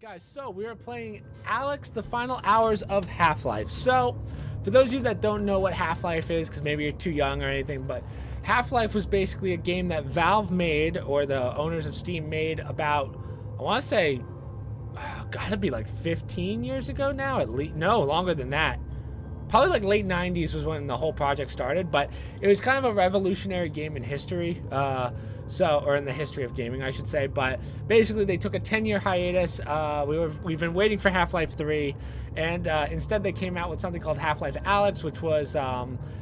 Guys, so we are playing Alex, the final hours of Half-Life. So, for those of you that don't know what Half-Life is, because maybe you're too young or anything, but Half-Life was basically a game that Valve made, or the owners of Steam made about, I want to say, gotta be like 15 years ago now, at least. No, longer than that. Probably like late 90s was when the whole project started, but it was kind of a revolutionary game in history, or in the history of gaming, I should say. But basically, they took a 10-year hiatus. We've been waiting for Half-Life 3, and instead they came out with something called Half-Life Alyx, which was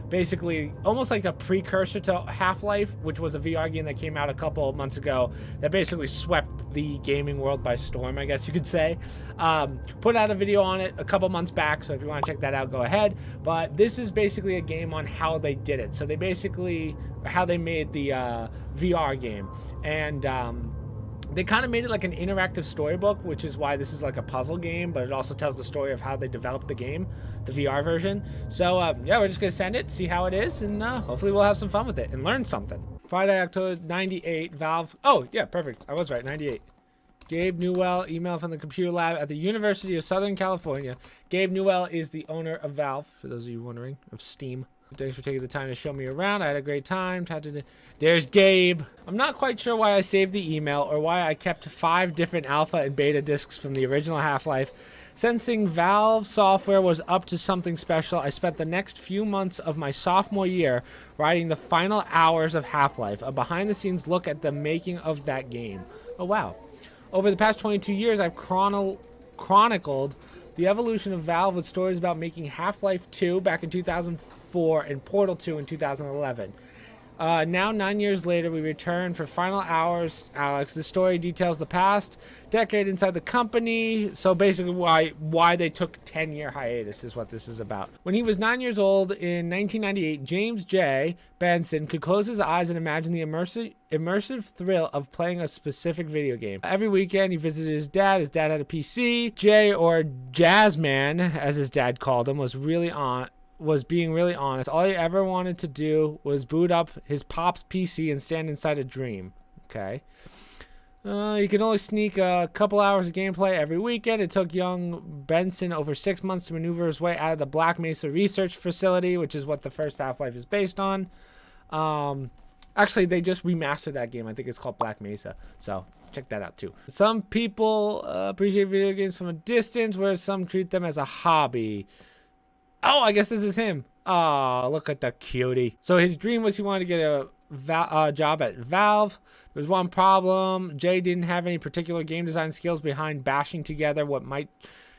basically almost like a precursor to Half-Life, which was a VR game that came out a couple of months ago that basically swept the gaming world by storm, I guess you could say. Put out a video on it a couple months back, so if you want to check that out, go ahead. But this is basically a game on how they did it. So they basically, how they made the VR game. And they kind of made it like an interactive storybook, which is why this is like a puzzle game, but it also tells the story of how they developed the game, the VR version. So yeah, we're just gonna send it, see how it is, and hopefully we'll have some fun with it and learn something. Friday, October 98, Valve. Oh yeah, perfect. I was right, 98. Gabe Newell, email from the computer lab at the University of Southern California. Gabe Newell is the owner of Valve, for those of you wondering, of Steam. Thanks for taking the time to show me around. I had a great time. There's Gabe. I'm not quite sure why I saved the email or why I kept 5 different alpha and beta discs from the original Half-Life. Sensing Valve software was up to something special, I spent the next few months of my sophomore year writing the final hours of Half-Life, a behind-the-scenes look at the making of that game. Oh, wow. Over the past 22 years, I've chronicled the evolution of Valve with stories about making Half-Life 2 back in 2004 and Portal 2 in 2011. Now, 9 years later, we return for Final Hours, Alex. The story details the past decade inside the company. So basically why they took 10-year hiatus is what this is about. When he was 9 years old in 1998, James J. Benson could close his eyes and imagine the immersive thrill of playing a specific video game. Every weekend, he visited his dad. His dad had a PC. Jay, or Jazzman, as his dad called him, was being really honest. All he ever wanted to do was boot up his pop's PC and stand inside a dream. Okay. You can only sneak a couple hours of gameplay every weekend. It took young Benson over 6 months to maneuver his way out of the Black Mesa research facility, which is what the first Half-Life is based on. Actually, they just remastered that game. I think it's called Black Mesa. So check that out too. Some people appreciate video games from a distance, whereas some treat them as a hobby. Oh, I guess this is him. Oh, look at the cutie. So his dream was he wanted to get a job at Valve. There was one problem. Jay didn't have any particular game design skills behind bashing together what might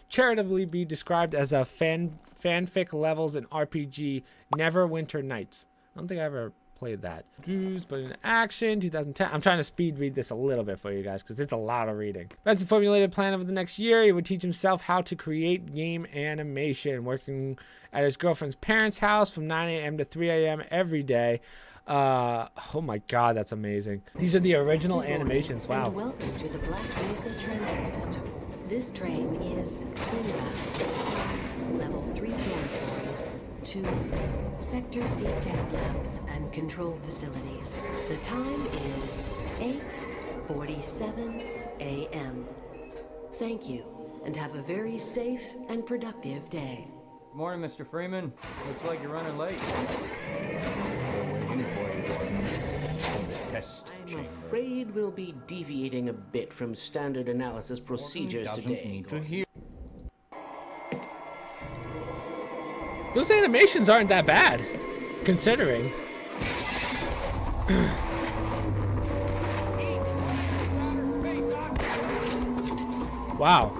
charitably be described as a fanfic levels in RPG Neverwinter Nights. I don't think I ever played that. But in action, 2010. I'm trying to speed read this a little bit for you guys because it's a lot of reading. Benson formulated a plan over the next year. He would teach himself how to create game animation, working at his girlfriend's parents' house from 9 a.m. to 3 a.m. every day. Oh my God, that's amazing. These are the original animations. Wow. And welcome to the Black Mesa Transit System. This train is inbound. Level 3 dormitories, 2 Sector C test labs and control facilities. The time is 8:47 a.m. Thank you, and have a very safe and productive day. Good morning, Mr. Freeman. Looks like you're running late. I'm afraid we'll be deviating a bit from standard analysis procedures today. Those animations aren't that bad, considering. Wow.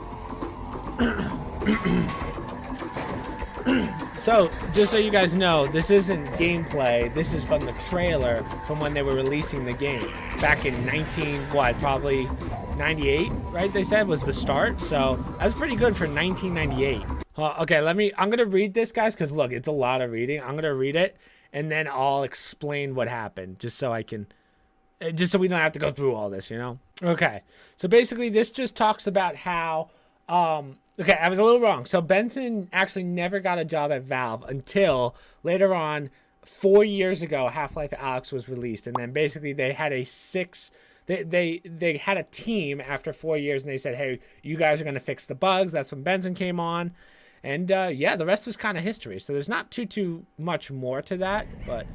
So, just so you guys know, this isn't gameplay. This is from the trailer from when they were releasing the game. Back in probably 98, right? They said was the start. So, that's pretty good for 1998. Okay, I'm going to read this, guys, because look, it's a lot of reading. I'm going to read it, and then I'll explain what happened, just so we don't have to go through all this, you know? Okay, so basically this just talks about how, okay, I was a little wrong. So Benson actually never got a job at Valve until later on, 4 years ago, Half-Life Alyx was released, and then basically they had They had a team after 4 years, and they said, hey, you guys are going to fix the bugs. That's when Benson came on. And yeah, the rest was kind of history. So there's not too much more to that, but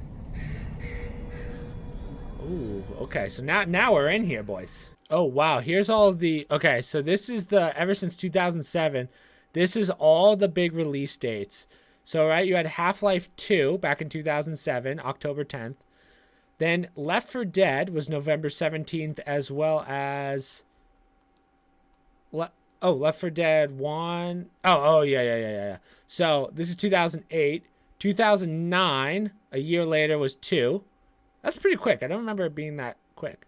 ooh, okay. So now we're in here, boys. Oh wow, here's all of the okay. So this is the ever since 2007. This is all the big release dates. So right, you had Half-Life 2 back in 2007, October 10th. Then Left 4 Dead was November 17th, as well as Left 4 Dead 1. Oh, yeah. So this is 2008. 2009, a year later, was 2. That's pretty quick. I don't remember it being that quick.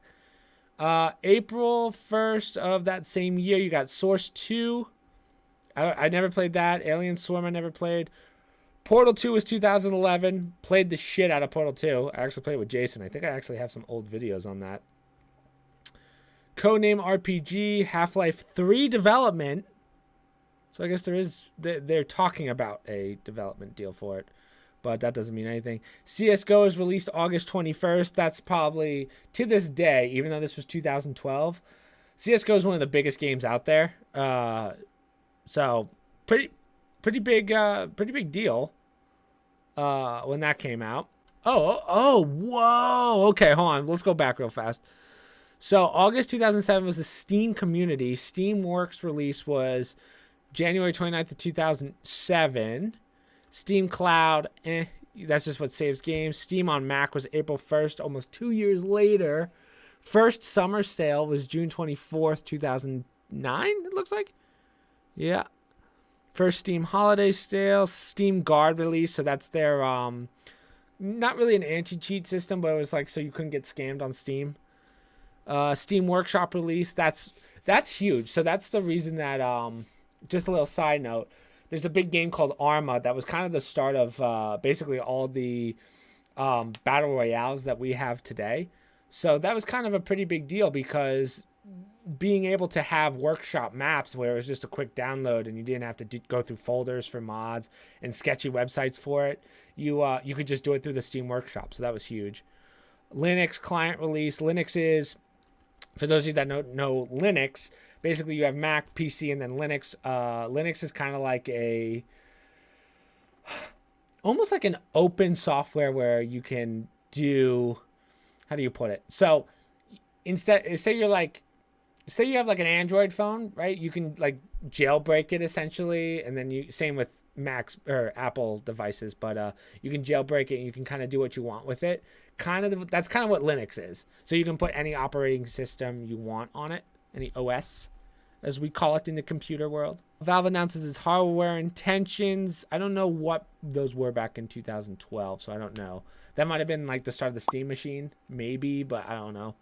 April 1st of that same year, you got Source 2. I never played that. Alien Swarm, I never played. Portal 2 was 2011. Played the shit out of Portal 2. I actually played it with Jason. I think I actually have some old videos on that. Codename RPG, Half-Life 3 development. So I guess they're talking about a development deal for it, but that doesn't mean anything. CSGO is released August 21st. That's probably, to this day, even though this was 2012, CSGO is one of the biggest games out there. So pretty big deal when that came out. Whoa. Okay, hold on. Let's go back real fast. So August 2007 was the Steam community. Steamworks release was January 29th of 2007. Steam Cloud, that's just what saves games. Steam on Mac was April 1st, almost 2 years later. First summer sale was June 24th, 2009, it looks like. Yeah. First Steam holiday sale, Steam Guard release. So that's their, not really an anti-cheat system, but it was like so you couldn't get scammed on Steam. Steam Workshop release. That's huge. So that's the reason that, just a little side note, there's a big game called Arma that was kind of the start of basically all the battle royales that we have today. So that was kind of a pretty big deal because being able to have workshop maps where it was just a quick download and you didn't have to go through folders for mods and sketchy websites for it, you could just do it through the Steam Workshop. So that was huge. Linux client release. Linux is, for those of you that know Linux, basically you have Mac, PC, and then Linux. Linux is kind of like almost like an open software where you can do, how do you put it? So instead, say you have like an Android phone, right? You can like jailbreak it essentially, and then same with Macs or Apple devices, but you can jailbreak it and you can kind of do what you want with it. That's kind of what Linux is. So you can put any operating system you want on it, any OS, as we call it in the computer world. Valve announces its hardware intentions. I don't know what those were back in 2012, so I don't know. That might have been like the start of the Steam machine, maybe, but I don't know.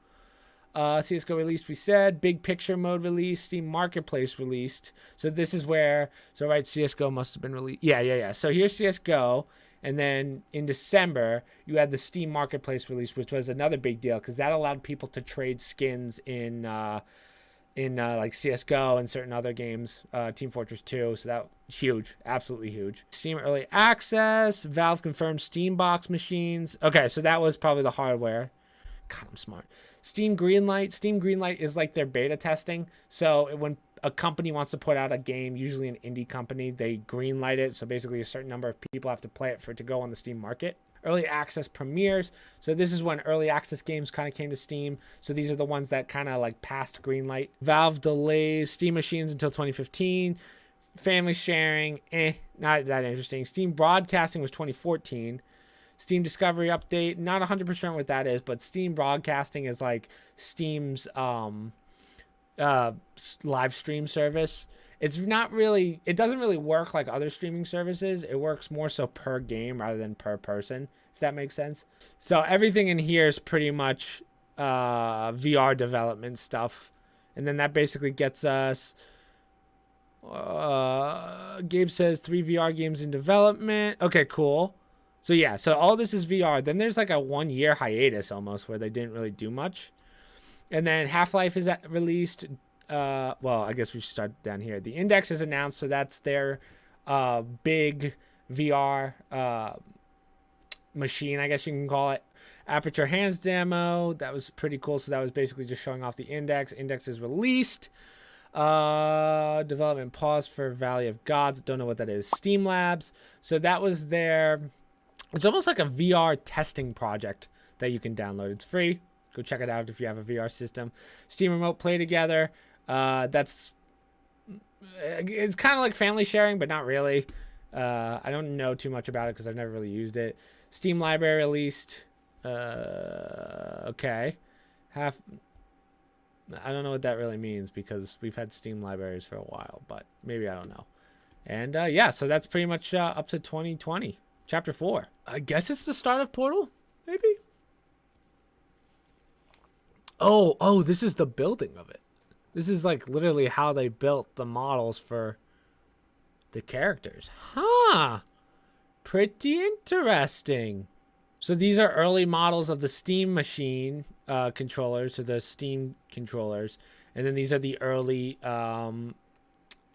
CSGO released, we said. Big picture mode released. Steam Marketplace released. So this is where, right, CSGO must have been released. Yeah. So here's CSGO. And then in December, you had the Steam Marketplace release, which was another big deal because that allowed people to trade skins in like CSGO and certain other games, Team Fortress 2. So that huge, absolutely huge. Steam Early Access. Valve confirmed Steam Box machines. Okay, so that was probably the hardware. God, I'm smart. Steam Greenlight. Steam Greenlight is like their beta testing. So when a company wants to put out a game, usually an indie company, they greenlight it. So basically a certain number of people have to play it for it to go on the Steam market. Early access premieres. So this is when early access games kind of came to Steam. So these are the ones that kind of like passed greenlight. Valve delays Steam machines until 2015. Family sharing, not that interesting. Steam broadcasting was 2014. Steam Discovery Update, not 100% what that is, but Steam Broadcasting is like Steam's live stream service. It's not really, it doesn't really work like other streaming services. It works more so per game rather than per person, if that makes sense. So everything in here is pretty much VR development stuff. And then that basically gets us, Gabe says 3 VR games in development. Okay, cool. So yeah, so all this is VR. Then there's like a 1 year hiatus almost where they didn't really do much. And then Half-Life is released. Well, I guess we should start down here. The Index is announced, so that's their big VR machine, I guess you can call it. Aperture hands demo. That was pretty cool. So that was basically just showing off the index. Index is released. Development pause for Valley of Gods. Don't know what that is. Steam Labs. So that was their... It's almost like a VR testing project that you can download. It's free. Go check it out if you have a VR system. Steam Remote Play Together. It's kind of like family sharing, but not really. I don't know too much about it because I've never really used it. Steam Library released. Okay. I don't know what that really means because we've had Steam libraries for a while, but maybe I don't know. And yeah, so that's pretty much up to 2020. Chapter 4. I guess it's the start of Portal? Maybe? Oh, this is the building of it. This is like literally how they built the models for the characters. Huh. Pretty interesting. So these are early models of the Steam machine controllers, so the Steam controllers. And then these are the early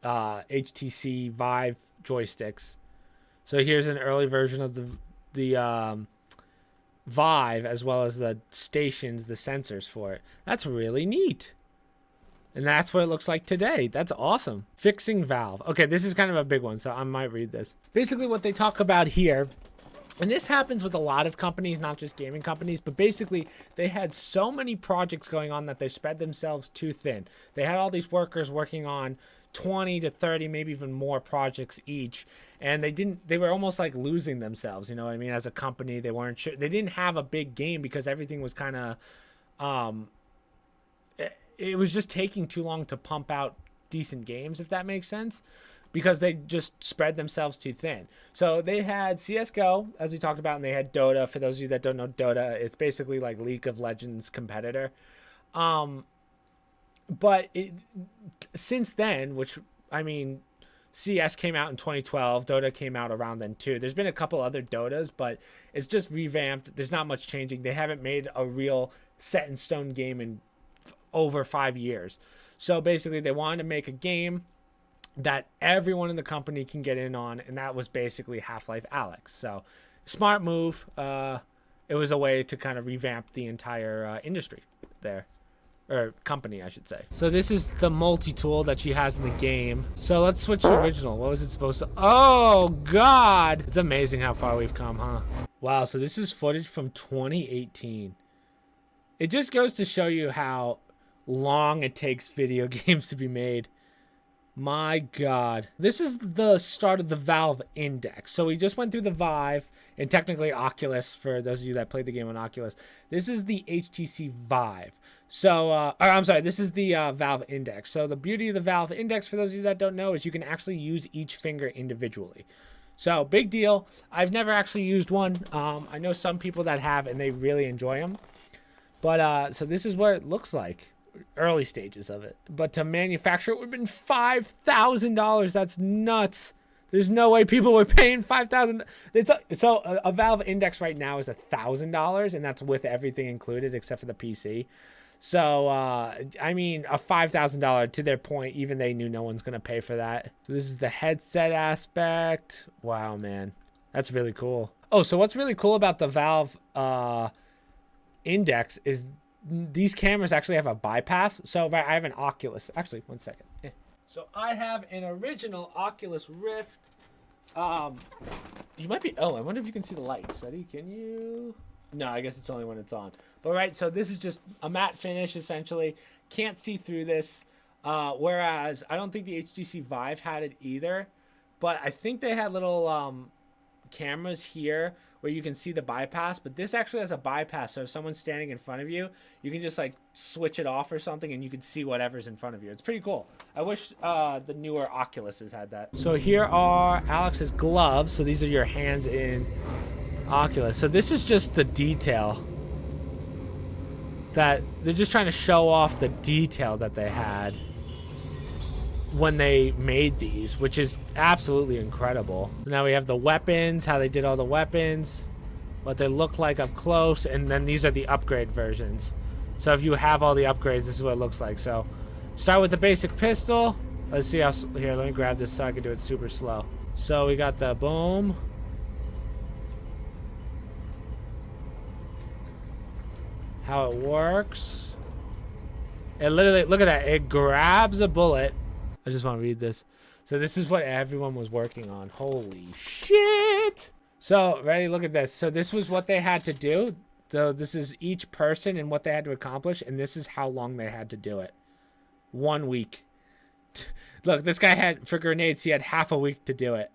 HTC Vive joysticks. So here's an early version of the Vive, as well as the stations, the sensors for it. That's really neat. And that's what it looks like today. That's awesome. Fixing Valve. Okay, this is kind of a big one, so I might read this. Basically what they talk about here, and this happens with a lot of companies, not just gaming companies, but basically they had so many projects going on that they spread themselves too thin. They had all these workers working on 20 to 30, maybe even more projects each, and they were almost like losing themselves, you know what I mean? As a company, they weren't sure. They didn't have a big game because everything was kind of it was just taking too long to pump out decent games, if that makes sense, because they just spread themselves too thin. So they had CSGO, as we talked about, and they had Dota. For those of you that don't know Dota, it's basically like League of Legends competitor. But since then, which, I mean, CS came out in 2012. Dota came out around then too. There's been a couple other Dotas, but it's just revamped. There's not much changing. They haven't made a real set-in-stone game in over 5 years. So basically, they wanted to make a game that everyone in the company can get in on, and that was basically Half-Life Alyx. So smart move. It was a way to kind of revamp the entire industry there. Or company, I should say. So this is the multi-tool that she has in the game. So let's switch to original. What was it supposed to... Oh, God! It's amazing how far we've come, huh? Wow, so this is footage from 2018. It just goes to show you how long it takes video games to be made. My God. This is the start of the Valve Index. So we just went through the Vive and technically Oculus, for those of you that played the game on Oculus. This is the HTC Vive. So, I'm sorry, this is the Valve Index. So the beauty of the Valve Index, for those of you that don't know, is you can actually use each finger individually. So, big deal. I've never actually used one. I know some people that have, and they really enjoy them. But, so this is what it looks like. Early stages of it. But to manufacture it would have been $5,000. That's nuts. There's no way people were paying $5,000. So a Valve Index right now is $1,000, and that's with everything included except for the PC. So, I mean, a $5,000, to their point, even they knew no one's going to pay for that. So this is the headset aspect. Wow, man. That's really cool. Oh, so what's really cool about the Valve Index is these cameras actually have a bypass. So I have an Oculus. Actually, one second. So I have an original Oculus Rift. You might be... Oh, I wonder if you can see the lights. Ready? Can you... No, I guess it's only when it's on. But right, so this is just a matte finish, essentially. Can't see through this. Whereas, I don't think the HTC Vive had it either. But I think they had little cameras here where you can see the bypass. But this actually has a bypass. So if someone's standing in front of you, you can just like switch it off or something and you can see whatever's in front of you. It's pretty cool. I wish the newer Oculuses had that. So here are Alex's gloves. So these are your hands in Oculus. So this is just the detail that they're just trying to show off, the detail that they had when they made these, which is absolutely incredible. Now we have the weapons, how they did all the weapons, what they look like up close, and then these are the upgrade versions. So if you have all the upgrades, this is what it looks like. So start with the basic pistol. Let's see how... Here, let me grab this so I can do it super slow. So we got the boom. how it works. It literally, look at that. It grabs a bullet. I just want to read this. So this is what everyone was working on. Holy shit. So, ready? Look at this. So this was what they had to do. So this is each person and what they had to accomplish. And this is how long they had to do it. 1 week. Look, this guy had, for grenades, he had half a week to do it.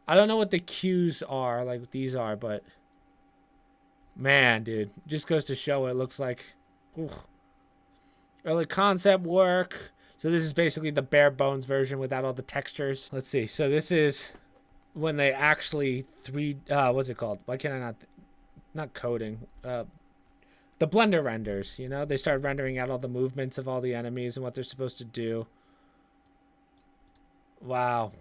I don't know what the cues are, like these are, but... Man, dude. Just goes to show what it looks like. Ooh. Early concept work. So this is basically the bare bones version without all the textures. Let's see. So this is when they actually what's it called? Why can't I not coding? The Blender renders, you know? They started rendering out all the movements of all the enemies and what they're supposed to do. Wow.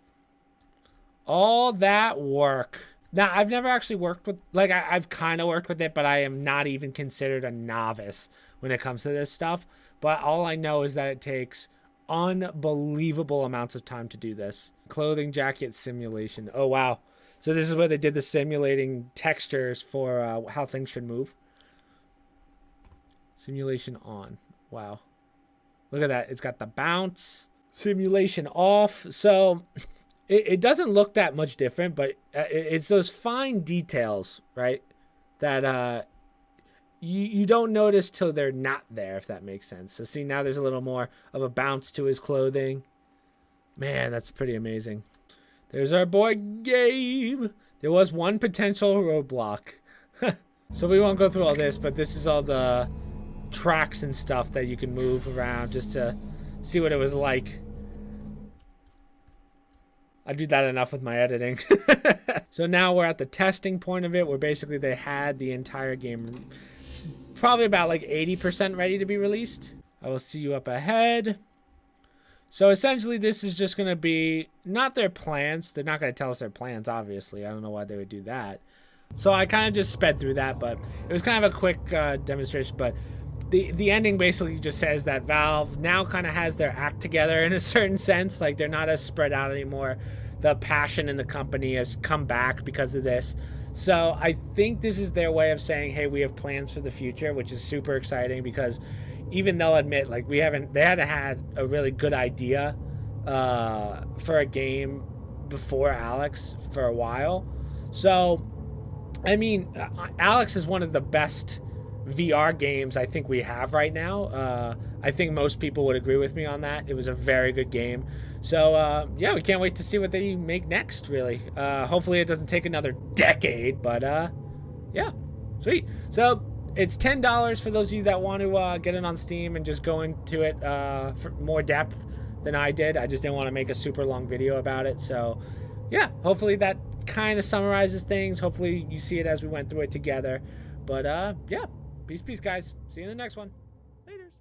All that work. Now, I've never actually worked with, like, I've kind of worked with it, but I am not even considered a novice when it comes to this stuff. But all I know is that it takes unbelievable amounts of time to do this. Clothing jacket simulation. Oh, wow. So this is where they did the simulating textures for how things should move. Simulation on. Wow. Look at that. It's got the bounce. Simulation off. So it doesn't look that much different, but it's those fine details, right? That you don't notice till they're not there, if that makes sense. So see, now there's a little more of a bounce to his clothing. Man, that's pretty amazing. There's our boy Gabe. There was one potential roadblock. So we won't go through all this, but this is all the tracks and stuff that you can move around just to see what it was like. I do that enough with my editing. So now we're at the testing point of it, where basically they had the entire game probably about like 80% ready to be released. I will see you up ahead. So essentially this is just going to be not their plans. They're not going to tell us their plans, obviously. I don't know why they would do that. So I kind of just sped through that, but it was kind of a quick demonstration. But the ending basically just says that Valve now kind of has their act together in a certain sense. Like, they're not as spread out anymore. The passion in the company has come back because of this. So I think this is their way of saying, hey, we have plans for the future, which is super exciting, because even they'll admit, like, they hadn't had a really good idea for a game before Alex for a while. So, I mean, Alex is one of the best VR games I think we have right now. I think most people would agree with me on that. It was a very good game. So, yeah, we can't wait to see what they make next, really. Hopefully it doesn't take another decade, but, yeah, sweet. So, it's $10 for those of you that want to get it on Steam and just go into it for more depth than I did. I just didn't want to make a super long video about it. So, yeah, hopefully that kind of summarizes things. Hopefully you see it as we went through it together. But, yeah, peace, guys. See you in the next one. Laters.